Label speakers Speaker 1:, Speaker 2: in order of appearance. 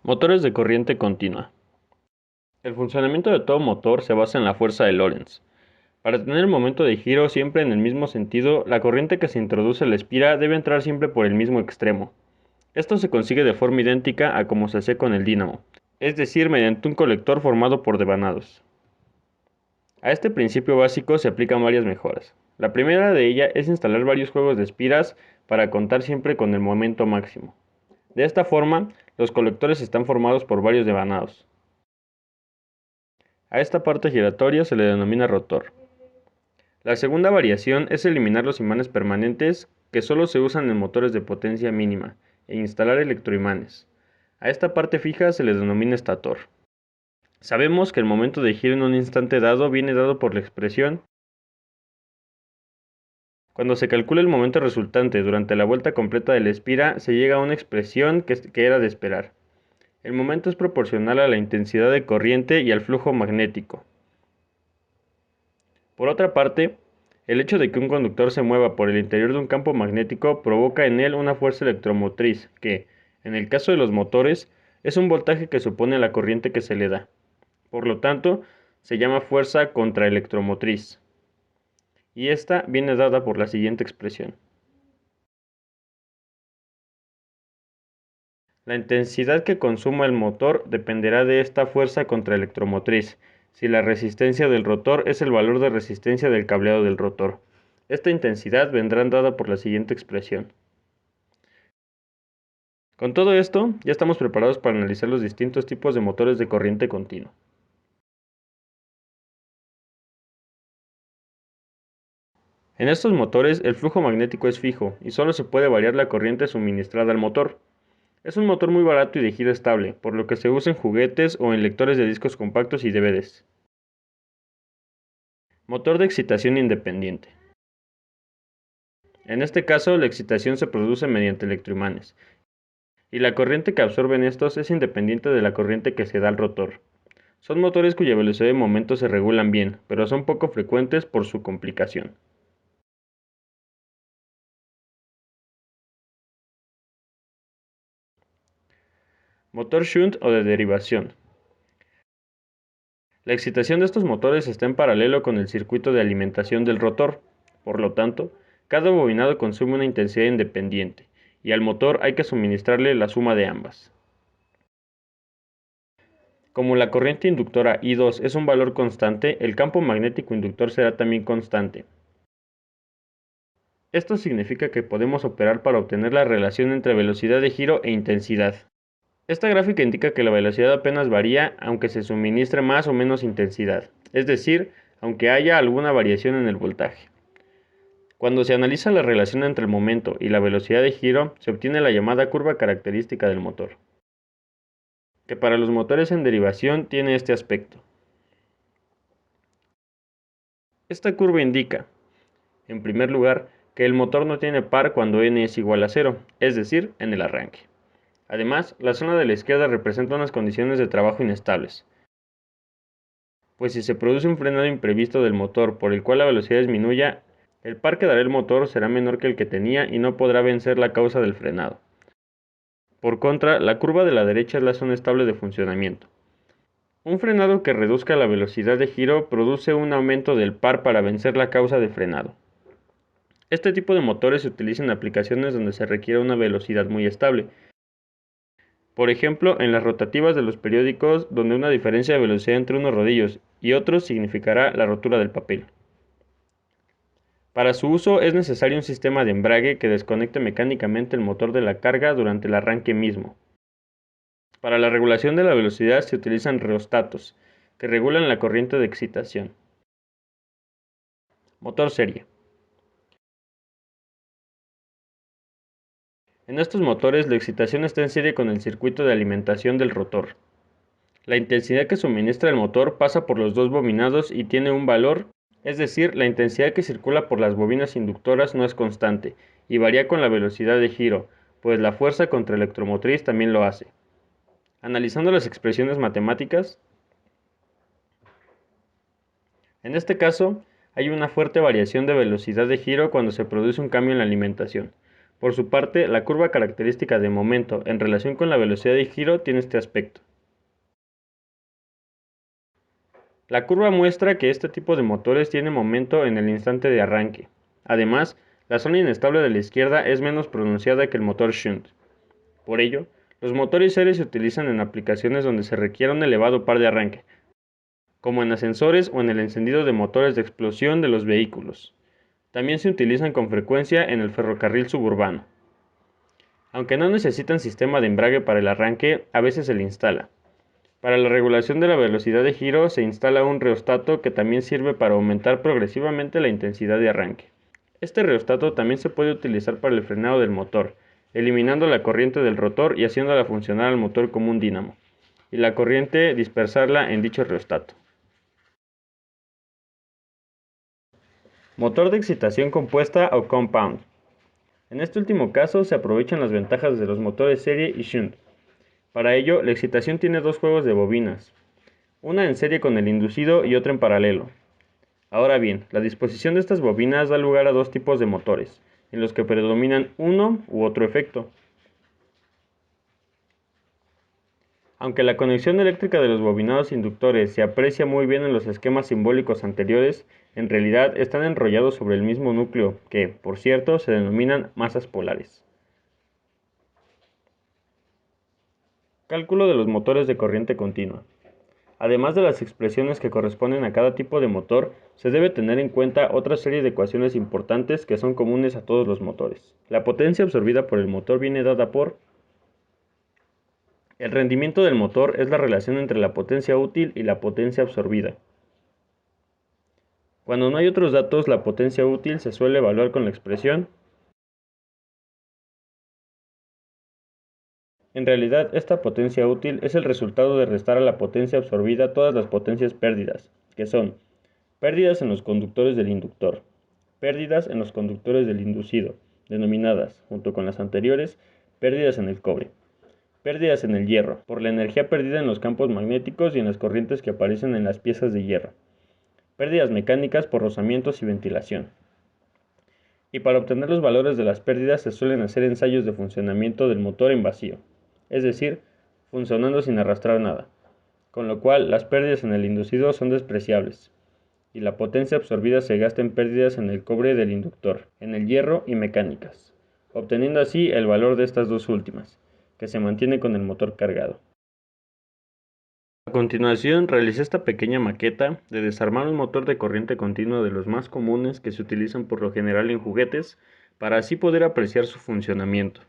Speaker 1: Motores de corriente continua. El funcionamiento de todo motor se basa en la fuerza de Lorentz. Para tener el momento de giro siempre en el mismo sentido, la corriente que se introduce en la espira debe entrar siempre por el mismo extremo. Esto se consigue de forma idéntica a como se hace con el dínamo, es decir, mediante un colector formado por devanados. A este principio básico se aplican varias mejoras. La primera de ellas es instalar varios juegos de espiras para contar siempre con el momento máximo. De esta forma, los colectores están formados por varios devanados. A esta parte giratoria se le denomina rotor. La segunda variación es eliminar los imanes permanentes que solo se usan en motores de potencia mínima e instalar electroimanes. A esta parte fija se le denomina estator. Sabemos que el momento de giro en un instante dado viene dado por la expresión. Cuando se calcula el momento resultante durante la vuelta completa de la espira, se llega a una expresión que era de esperar. El momento es proporcional a la intensidad de corriente y al flujo magnético. Por otra parte, el hecho de que un conductor se mueva por el interior de un campo magnético provoca en él una fuerza electromotriz que, en el caso de los motores, es un voltaje que supone la corriente que se le da. Por lo tanto, se llama fuerza contraelectromotriz. Y esta viene dada por la siguiente expresión. La intensidad que consuma el motor dependerá de esta fuerza contraelectromotriz, si la resistencia del rotor es el valor de resistencia del cableado del rotor. Esta intensidad vendrá dada por la siguiente expresión. Con todo esto, ya estamos preparados para analizar los distintos tipos de motores de corriente continua. En estos motores, el flujo magnético es fijo y solo se puede variar la corriente suministrada al motor. Es un motor muy barato y de giro estable, por lo que se usa en juguetes o en lectores de discos compactos y DVDs. Motor de excitación independiente. En este caso, la excitación se produce mediante electroimanes, y la corriente que absorben estos es independiente de la corriente que se da al rotor. Son motores cuya velocidad de momento se regulan bien, pero son poco frecuentes por su complicación. Motor shunt o de derivación. La excitación de estos motores está en paralelo con el circuito de alimentación del rotor. Por lo tanto, cada bobinado consume una intensidad independiente, y al motor hay que suministrarle la suma de ambas. Como la corriente inductora I2 es un valor constante, el campo magnético inductor será también constante. Esto significa que podemos operar para obtener la relación entre velocidad de giro e intensidad. Esta gráfica indica que la velocidad apenas varía aunque se suministre más o menos intensidad, es decir, aunque haya alguna variación en el voltaje. Cuando se analiza la relación entre el momento y la velocidad de giro, se obtiene la llamada curva característica del motor, que para los motores en derivación tiene este aspecto. Esta curva indica, en primer lugar, que el motor no tiene par cuando n es igual a 0, es decir, en el arranque. Además, la zona de la izquierda representa unas condiciones de trabajo inestables, pues si se produce un frenado imprevisto del motor por el cual la velocidad disminuya, el par que dará el motor será menor que el que tenía y no podrá vencer la causa del frenado. Por contra, la curva de la derecha es la zona estable de funcionamiento. Un frenado que reduzca la velocidad de giro produce un aumento del par para vencer la causa de frenado. Este tipo de motores se utiliza en aplicaciones donde se requiere una velocidad muy estable. Por ejemplo, en las rotativas de los periódicos, donde una diferencia de velocidad entre unos rodillos y otros significará la rotura del papel. Para su uso es necesario un sistema de embrague que desconecte mecánicamente el motor de la carga durante el arranque mismo. Para la regulación de la velocidad se utilizan reostatos, que regulan la corriente de excitación. Motor serie. En estos motores la excitación está en serie con el circuito de alimentación del rotor. La intensidad que suministra el motor pasa por los dos bobinados y tiene un valor, es decir, la intensidad que circula por las bobinas inductoras no es constante y varía con la velocidad de giro, pues la fuerza contraelectromotriz también lo hace. Analizando las expresiones matemáticas, en este caso hay una fuerte variación de velocidad de giro cuando se produce un cambio en la alimentación. Por su parte, la curva característica de momento en relación con la velocidad de giro tiene este aspecto. La curva muestra que este tipo de motores tiene momento en el instante de arranque. Además, la zona inestable de la izquierda es menos pronunciada que el motor shunt. Por ello, los motores series se utilizan en aplicaciones donde se requiere un elevado par de arranque, como en ascensores o en el encendido de motores de explosión de los vehículos. También se utilizan con frecuencia en el ferrocarril suburbano. Aunque no necesitan sistema de embrague para el arranque, a veces se le instala. Para la regulación de la velocidad de giro se instala un reostato que también sirve para aumentar progresivamente la intensidad de arranque. Este reostato también se puede utilizar para el frenado del motor, eliminando la corriente del rotor y haciéndola funcionar al motor como un dínamo, y la corriente dispersarla en dicho reostato. Motor de excitación compuesta o compound. En este último caso se aprovechan las ventajas de los motores serie y shunt. Para ello, la excitación tiene dos juegos de bobinas, una en serie con el inducido y otra en paralelo. Ahora bien, la disposición de estas bobinas da lugar a dos tipos de motores, en los que predominan uno u otro efecto. Aunque la conexión eléctrica de los bobinados inductores se aprecia muy bien en los esquemas simbólicos anteriores, en realidad están enrollados sobre el mismo núcleo, que, por cierto, se denominan masas polares. Cálculo de los motores de corriente continua. Además de las expresiones que corresponden a cada tipo de motor, se debe tener en cuenta otra serie de ecuaciones importantes que son comunes a todos los motores. La potencia absorbida por el motor viene dada por... El rendimiento del motor es la relación entre la potencia útil y la potencia absorbida. Cuando no hay otros datos, la potencia útil se suele evaluar con la expresión. En realidad, esta potencia útil es el resultado de restar a la potencia absorbida todas las potencias pérdidas, que son pérdidas en los conductores del inductor, pérdidas en los conductores del inducido, denominadas, junto con las anteriores, pérdidas en el cobre, pérdidas en el hierro, por la energía perdida en los campos magnéticos y en las corrientes que aparecen en las piezas de hierro, pérdidas mecánicas por rozamientos y ventilación. Y para obtener los valores de las pérdidas se suelen hacer ensayos de funcionamiento del motor en vacío, es decir, funcionando sin arrastrar nada, con lo cual las pérdidas en el inducido son despreciables, y la potencia absorbida se gasta en pérdidas en el cobre del inductor, en el hierro y mecánicas, obteniendo así el valor de estas dos últimas, que se mantiene con el motor cargado. A continuación, realicé esta pequeña maqueta de desarmar un motor de corriente continua de los más comunes que se utilizan por lo general en juguetes, para así poder apreciar su funcionamiento.